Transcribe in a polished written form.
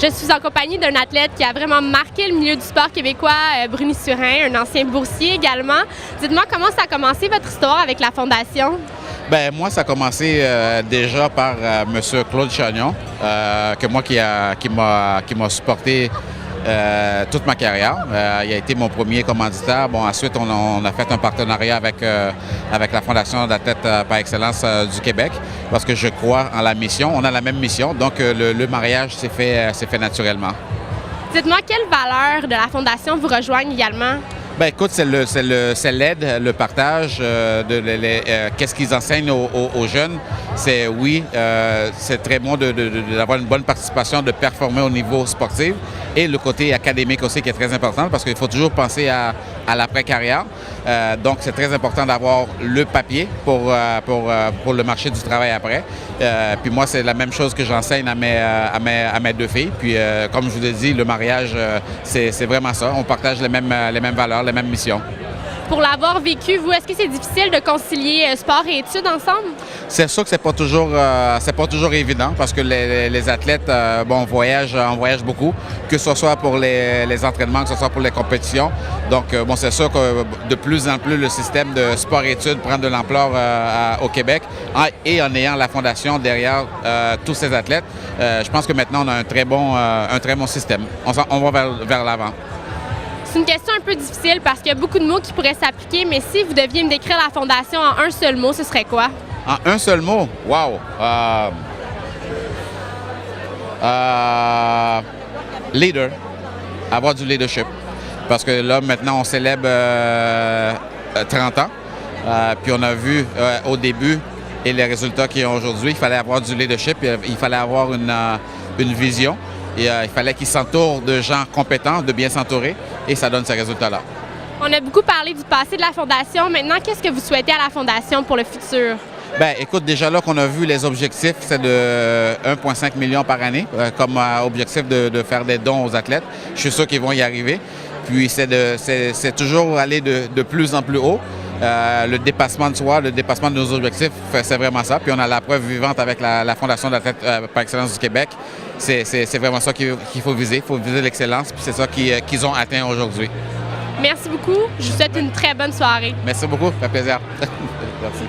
Je suis en compagnie d'un athlète qui a vraiment marqué le milieu du sport québécois, Bruni Surin, un ancien boursier également. Dites-moi comment ça a commencé votre histoire avec la Fondation? Bien, moi, ça a commencé déjà par M. Claude Chagnon, qui m'a supporté toute ma carrière. Il a été mon premier commanditaire. Bon, ensuite, on a fait un partenariat avec la Fondation d'athlètes par excellence du Québec parce que je crois en la mission. On a la même mission, donc le mariage s'est fait naturellement. Dites-moi, quelles valeurs de la Fondation vous rejoignent également? Bien, écoute, c'est l'aide, le partage, qu'est-ce qu'ils enseignent aux jeunes. C'est très bon d'avoir une bonne participation, de performer au niveau sportif et le côté académique aussi qui est très important parce qu'il faut toujours penser à l'après-carrière. Donc, c'est très important d'avoir le papier pour le marché du travail après. Puis moi, c'est la même chose que j'enseigne à mes deux filles. Puis, comme je vous l'ai dit, le mariage, c'est vraiment ça. On partage les mêmes valeurs, les mêmes missions. Pour l'avoir vécu, vous, est-ce que c'est difficile de concilier sport et études ensemble? C'est sûr que c'est pas toujours évident parce que les athlètes, on voyage beaucoup, que ce soit pour les entraînements, que ce soit pour les compétitions. Donc, c'est sûr que de plus en plus, le système de sport-études prend de l'ampleur au Québec et en ayant la Fondation derrière tous ces athlètes, je pense que maintenant, on a un très bon système. On va vers l'avant. C'est une question un peu difficile parce qu'il y a beaucoup de mots qui pourraient s'appliquer, mais si vous deviez me décrire la Fondation en un seul mot, ce serait quoi? En un seul mot? Wow! Leader. Avoir du leadership. Parce que là, maintenant, on célèbre 30 ans. Puis on a vu au début et les résultats qu'ils ont aujourd'hui, il fallait avoir du leadership, il fallait avoir une vision. Et il fallait qu'ils s'entourent de gens compétents, de bien s'entourer, et ça donne ces résultats-là. On a beaucoup parlé du passé de la Fondation. Maintenant, qu'est-ce que vous souhaitez à la Fondation pour le futur? Bien, écoute, déjà là qu'on a vu les objectifs, c'est de 1,5 million par année, comme objectif de faire des dons aux athlètes. Je suis sûr qu'ils vont y arriver. Puis c'est toujours aller de plus en plus haut. Le dépassement de soi, le dépassement de nos objectifs, c'est vraiment ça. Puis on a la preuve vivante avec la Fondation d'athlètes par excellence du Québec. C'est vraiment ça qu'il faut viser. Il faut viser l'excellence, puis c'est ça qu'ils ont atteint aujourd'hui. Merci beaucoup. Je vous souhaite une très bonne soirée. Merci beaucoup, ça fait plaisir. Merci.